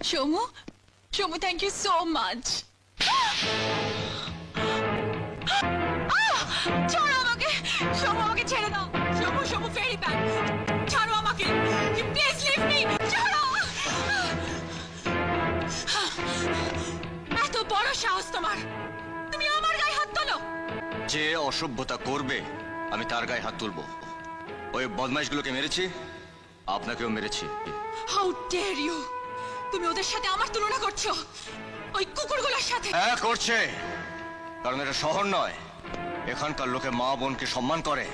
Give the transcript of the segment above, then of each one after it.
Somu, Somu, thank you so much. ছাড়ো আমাকে, সোমু, আমাকে ছেড়ে দাও। সোমু, সোমু, ফেরি ব্যাক, ছাড়ো আমাকে, প্লিজ লিভ মি, ছাড়ো। এত বড় সাহস তোমার, তুমি আমার গায়ে হাত তোলো? যে অসভ্যতা করবে আমি তার গায়ে হাত তুলবো। ওই বদমাইশগুলোকে মেরেছি, আপনাকেও মেরেছি। How dare you! তুমি ওদের সাথে আমার তুলনা করছো, ওই কুকুরগুলোর সাথে? হ্যাঁ করছে, কারণ এটা শহর নয়, এখানকার লোকে মা বোনকে সম্মান করে।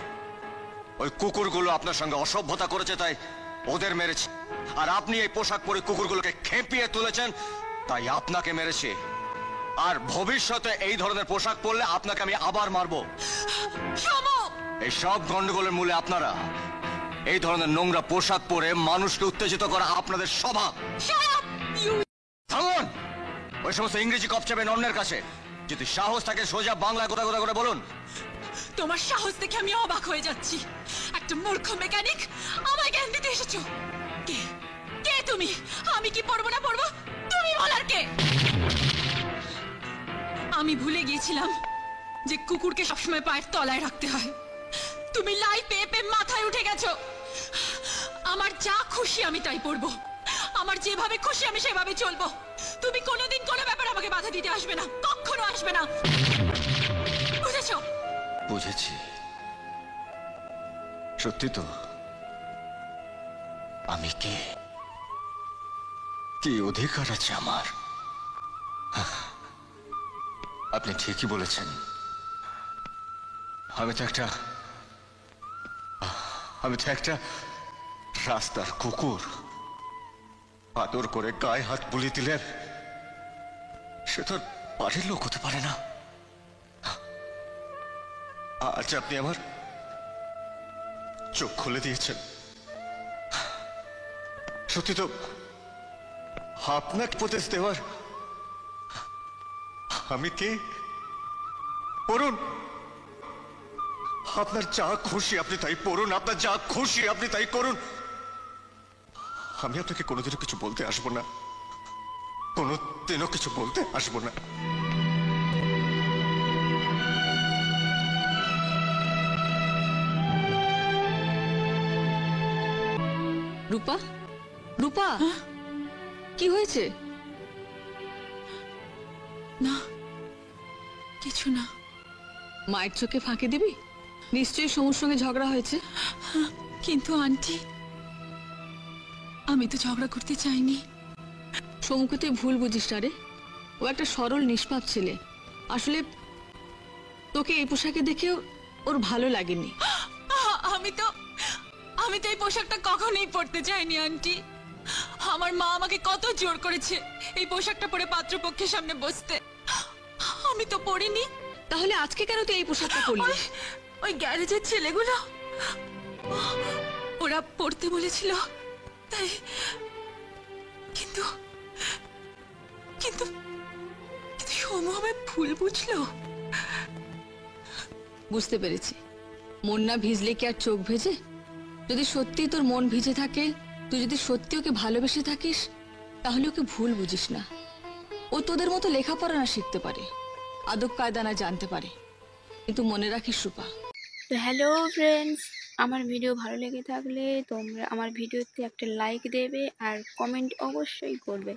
ওই কুকুরগুলো আপনার সঙ্গে অসভ্যতা করেছে, তাই ওদের মেরেছে। আর আপনি এই পোশাক পরে কুকুরগুলোকে খেপিয়ে তুলেছেন, তাই আপনাকে মেরেছে। আর ভবিষ্যতে এই ধরনের পোশাক পরলে আপনাকে আমি আবার মারবো। সোমু! এই সব গন্ডগোলের মূলে আপনারা। এই ধরনের নোংরা পোশাক পরে মানুষকে উত্তেজিত করা আপনাদের স্বভাব। Shut up, you! থামুন! ওই সমস্ত ইংরেজি কপচাবেন অন্যের কাছে। যদি সাহস থাকে সোজা বাংলা কথা কথা করে বলুন। তোমার সাহস দেখে আমি অবাক হয়ে যাচ্ছি। একটা মূর্খ মেকানিক আমায় জ্ঞান দিতে এসেছো। কে কে তুমি? আমি কি পড়বো না পড়বো তুমি বলার কে? আমি ভুলে গিয়েছিলাম যে কুকুরকে সবসময় পায়ের তলায় রাখতে হয়। তুমি লাই পেয়ে পেয়ে মাথায় উঠে গেছো। আমার যা খুশি আমি তাই পড়বো, আমার যেভাবে খুশি আমি সেভাবে চলবো। তুমি কোনোদিন কোনো ব্যাপার আমাকে বাধা দিতে আসবে না, কখনো আসবে না, বুঝেছো? বুঝেছি। সত্যি তো, আমি কে, কি অধিকার আছে আমার? আপনি ঠিকই বলেছেন। আমি তো একটা রাস্তার কুকুর। আদর করে গায়ে হাত বুলিয়ে দিলেন, সে তো বাড়ির লোক হতে পারে না। আজ আপনি আমার চোখ খুলে দিয়েছেন। সত্যি তো, আপনাকে উপদেশ দেওয়ার আমি কে? পড়ুন, আপনার যা খুশি আপনি তাই পড়ুন, আপনার যা খুশি আপনি তাই করুন। আমি আপনাকে কোনোদিনও কিছু বলতে আসবো না, কোনোদিনও কিছু বলতে আসবো না। রূপা, রূপা, কি হয়েছে? না, কিছু না। মায়ের চোখে ফাঁকি দিবি? নিশ্চয়ই সমুর সঙ্গে ঝগড়া হয়েছে। কিন্তু আন্টি, আমি তো ঝগড়া করতে চাইনি। সমুকে তুই ভুল বুঝিস না রে, ও একটা সরল নিষ্পাপ ছেলে। আসলে তোকে এই পোশাকে দেখেও ওর ভালো লাগেনি। আমি তো এই পোশাকটা কখনোই পরতে চাইনি আন্টি। আমার মা আমাকে কত জোর করেছে এই পোশাকটা পরে পাত্রপক্ষের সামনে বসতে, আমি তো পরিনি। তাহলে আজকে কেন তুই এই পোশাকটা পরলি? ওই গ্যারেজের ছেলেগুলো ওরা পড়তে বলেছিল তাই। কিন্তু কিন্তু সমু আমায় ভুল বুঝলো। বুঝতে পেরেছি, মন না ভিজলে কি আর চোখ ভেজে? যদি সত্যি তোর মন ভিজে থাকে, তুই যদি সত্যি ওকে ভালোবেসে থাকিস, তাহলে ওকে ভুল বুঝিস না। ও তোদের মতো লেখাপড়া না শিখতে পারে, আদব কায়দা না জানতে পারে, কিন্তু মনে রাখিস রূপা। তো হ্যালো ফ্রেন্ডস, আমার ভিডিও ভালো লেগে থাকলে তোমরা আমার ভিডিওতে একটা লাইক দেবে আর কমেন্ট অবশ্যই করবে।